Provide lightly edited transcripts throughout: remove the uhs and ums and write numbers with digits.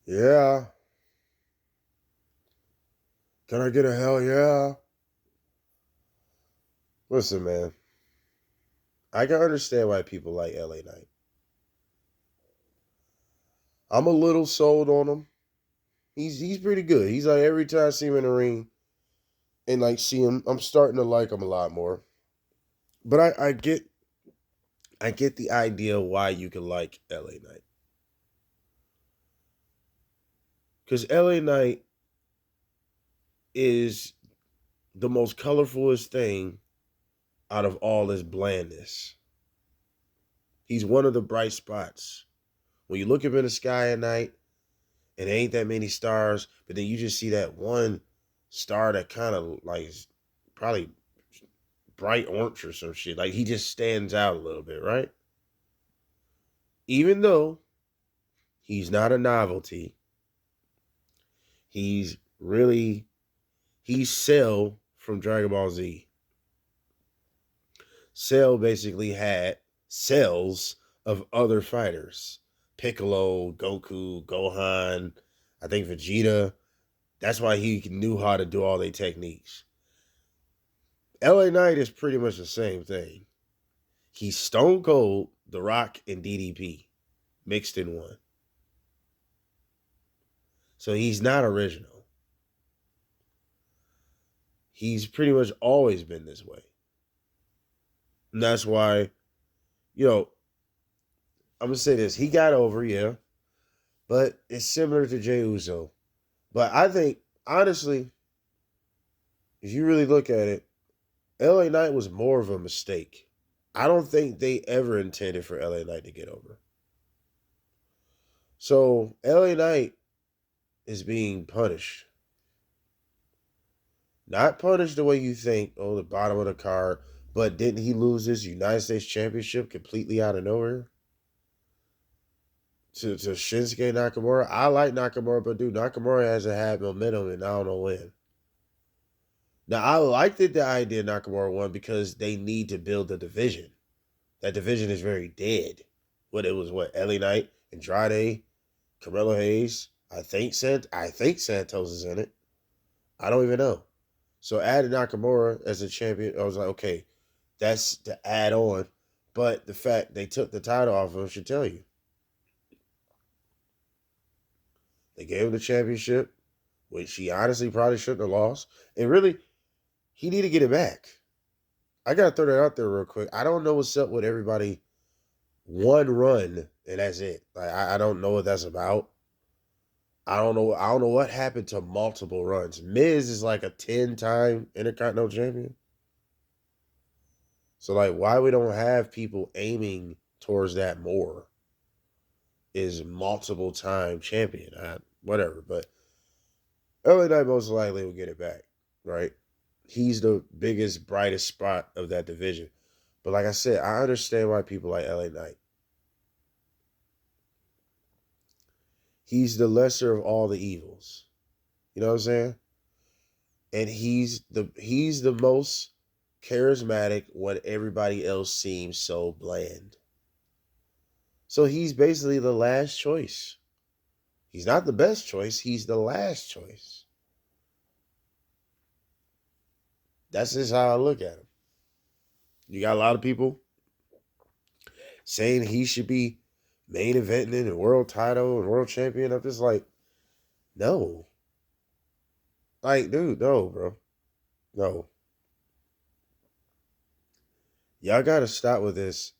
Yeah. Can I get a hell yeah? Listen, man. I can understand why people like LA Knight. I'm a little sold on him. He's pretty good. He's like every time I see him in the ring and like see him, I'm starting to like him a lot more. But I get the idea why you can like LA Knight. Because LA Knight is the most colorfulest thing out of all his blandness. He's one of the bright spots. When you look up in the sky at night, and there ain't that many stars, but then you just see that one star that kind of like is probably bright orange or some shit. Like he just stands out a little bit, right? Even though he's not a novelty, he's really he's Cell from Dragon Ball Z. Cell basically had cells of other fighters. Piccolo, Goku, Gohan, I think Vegeta. That's why he knew how to do all their techniques. LA Knight is pretty much the same thing. He's Stone Cold, The Rock, and DDP mixed in one. So he's not original. He's pretty much always been this way. And that's why, you know, I'm going to say this. He got over, yeah, but it's similar to Jey Uso. But I think, honestly, if you really look at it, LA Knight was more of a mistake. I don't think they ever intended for LA Knight to get over. So LA Knight is being punished. Not punished the way you think, oh, the bottom of the card, but didn't he lose his United States Championship completely out of nowhere to Shinsuke Nakamura? I like Nakamura, but dude, Nakamura hasn't had momentum and I don't know when. Now, I liked the idea Nakamura won because they need to build the division. That division is very dead. What LA Knight, Andrade, Carmelo Hayes. I think Santos is in it. I don't even know. So adding Nakamura as a champion, I was like, okay, that's to add on. But the fact they took the title off of him should tell you. They gave him the championship, which he honestly probably shouldn't have lost. And really, he need to get it back. I gotta throw that out there real quick. I don't know what's up with everybody. One run and that's it. Like I don't know what that's about. I don't know. I don't know what happened to multiple runs. Miz is like a 10-time Intercontinental Champion. So like, why we don't have people aiming towards that more is multiple time champion. Whatever, but LA Knight most likely will get it back, right? He's the biggest, brightest spot of that division. But like I said, I understand why people like LA Knight. He's the lesser of all the evils. You know what I'm saying? And he's the most charismatic when everybody else seems so bland. So he's basically the last choice. He's not the best choice, he's the last choice. That's just how I look at him. You got a lot of people saying he should be main eventing and world title and world champion. I'm just like, no. Like, dude, no, bro. No. Y'all gotta stop with this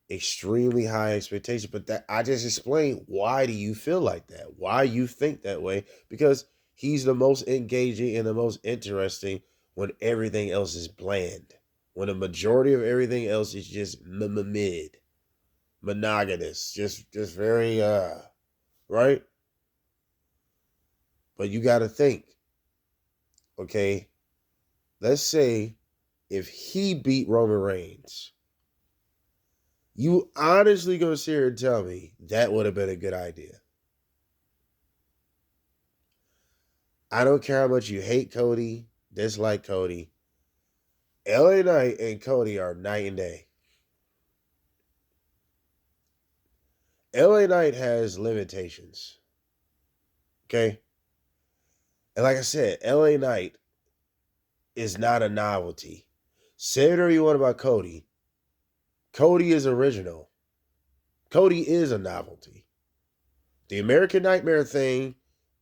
extremely high expectation. But that I just explained why do you feel like that? Why you think that way? Because he's the most engaging and the most interesting when everything else is bland. When the majority of everything else is just mid, monogamous, just very right. But you got to think, okay. Let's say if he beat Roman Reigns, you honestly gonna sit here and tell me that would have been a good idea? I don't care how much you hate Cody, dislike Cody. LA Knight and Cody are night and day. LA Knight has limitations. Okay. And like I said, LA Knight is not a novelty. Say whatever you want about Cody. Cody is original. Cody is a novelty. The American Nightmare thing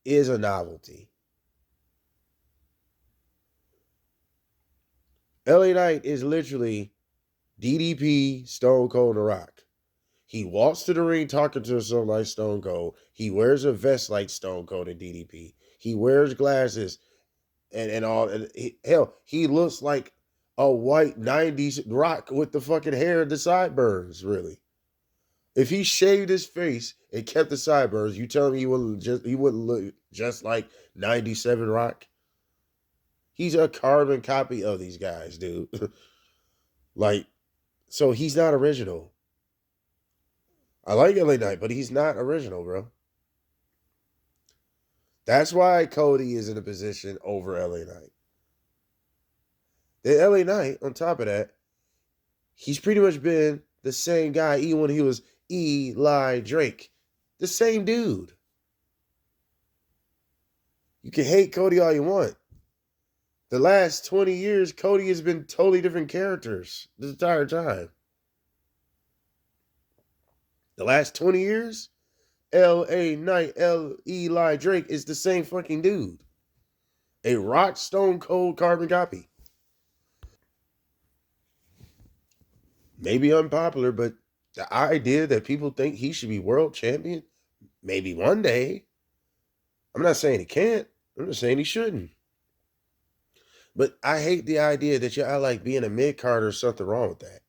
is a novelty. LA Knight is literally DDP, Stone Cold, and Rock. He walks to the ring talking to himself like Stone Cold. He wears a vest like Stone Cold and DDP. He wears glasses and all. And hell, he looks like a white 90s Rock with the fucking hair and the sideburns, really. If he shaved his face and kept the sideburns, you tell me he wouldn't look just like 97 Rock? He's a carbon copy of these guys, dude. Like, so he's not original. I like LA Knight, but he's not original, bro. That's why Cody is in a position over LA Knight. The LA Knight, on top of that, he's pretty much been the same guy even when he was Eli Drake. The same dude. You can hate Cody all you want. The last 20 years, Cody has been totally different characters the entire time. The last 20 years, L.A. Knight, Eli Drake is the same fucking dude. A rock stone cold carbon copy. Maybe unpopular, but the idea that people think he should be world champion, maybe one day. I'm not saying he can't. I'm just saying he shouldn't. But I hate the idea that y'all like being a mid card or something wrong with that.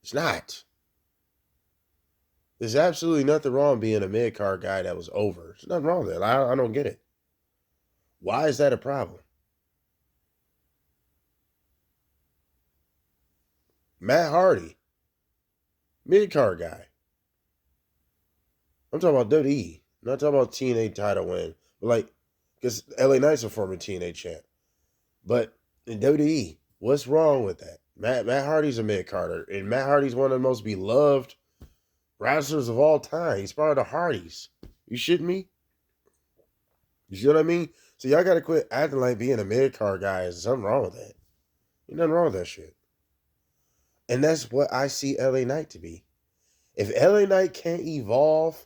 It's not. There's absolutely nothing wrong being a mid card guy that was over. There's nothing wrong with that. I don't get it. Why is that a problem? Matt Hardy, mid card guy. I'm talking about WWE. I'm not talking about TNA title win. But like, because LA Knight's a former TNA champ. But in WWE, what's wrong with that? Matt Hardy's a mid carder, and Matt Hardy's one of the most beloved wrestlers of all time. He's part of the Hardys. You shitting me? You see what I mean? So y'all gotta quit acting like being a mid card guy is something wrong with that. Ain't nothing wrong with that shit. And that's what I see LA Knight to be. If LA Knight can't evolve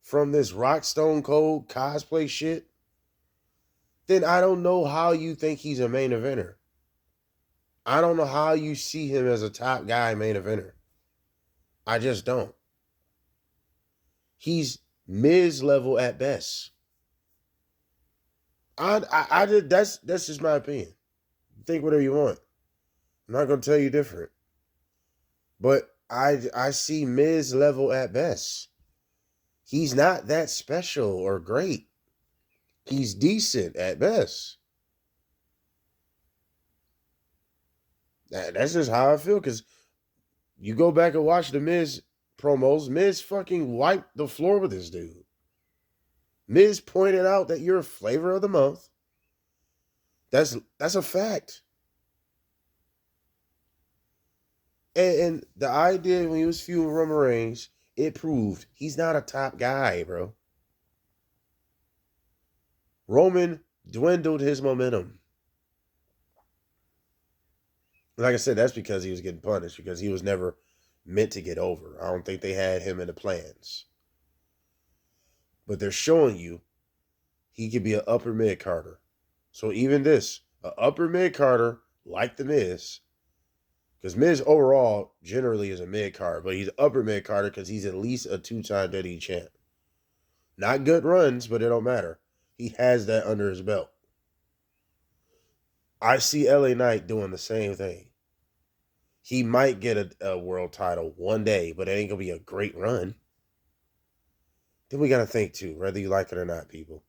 from this rock stone cold cosplay shit, then I don't know how you think he's a main eventer. I don't know how you see him as a top guy main eventer. I just don't. He's Miz level at best. I just that's just my opinion. Think whatever you want. I'm not gonna tell you different. But I see Miz level at best. He's not that special or great. He's decent at best. That's just how I feel. Because you go back and watch the Miz promos, Miz fucking wiped the floor with this dude. Miz pointed out that you're a flavor of the month. That's a fact. And the idea when he was feuding Roman Reigns, it proved he's not a top guy, bro. Roman dwindled his momentum. Like I said, that's because he was getting punished, because he was never meant to get over. I don't think they had him in the plans. But they're showing you he could be an upper mid carder. So even this, an upper mid carder like the Miz, because Miz overall generally is a mid card, but he's an upper mid carder because he's at least a 2-time WWE champ. Not good runs, but it don't matter. He has that under his belt. I see LA Knight doing the same thing. He might get a world title one day, but it ain't gonna be a great run. Then we gotta think too, whether you like it or not, people.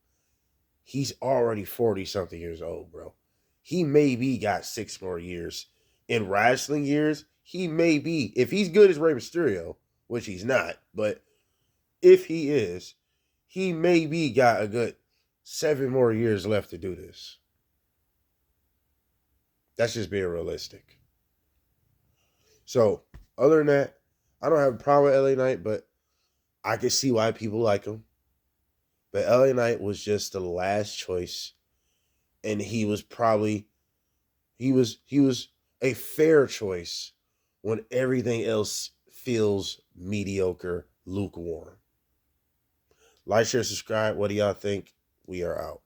He's already 40 something years old, bro. He maybe got 6 more years. In wrestling years, he may be, if he's good as Rey Mysterio, which he's not, but if he is, he maybe got a good 7 more years left to do this. That's just being realistic. So, other than that, I don't have a problem with LA Knight, but I can see why people like him. But LA Knight was just the last choice, and he was a fair choice when everything else feels mediocre, lukewarm. Like, share, subscribe. What do y'all think? We are out.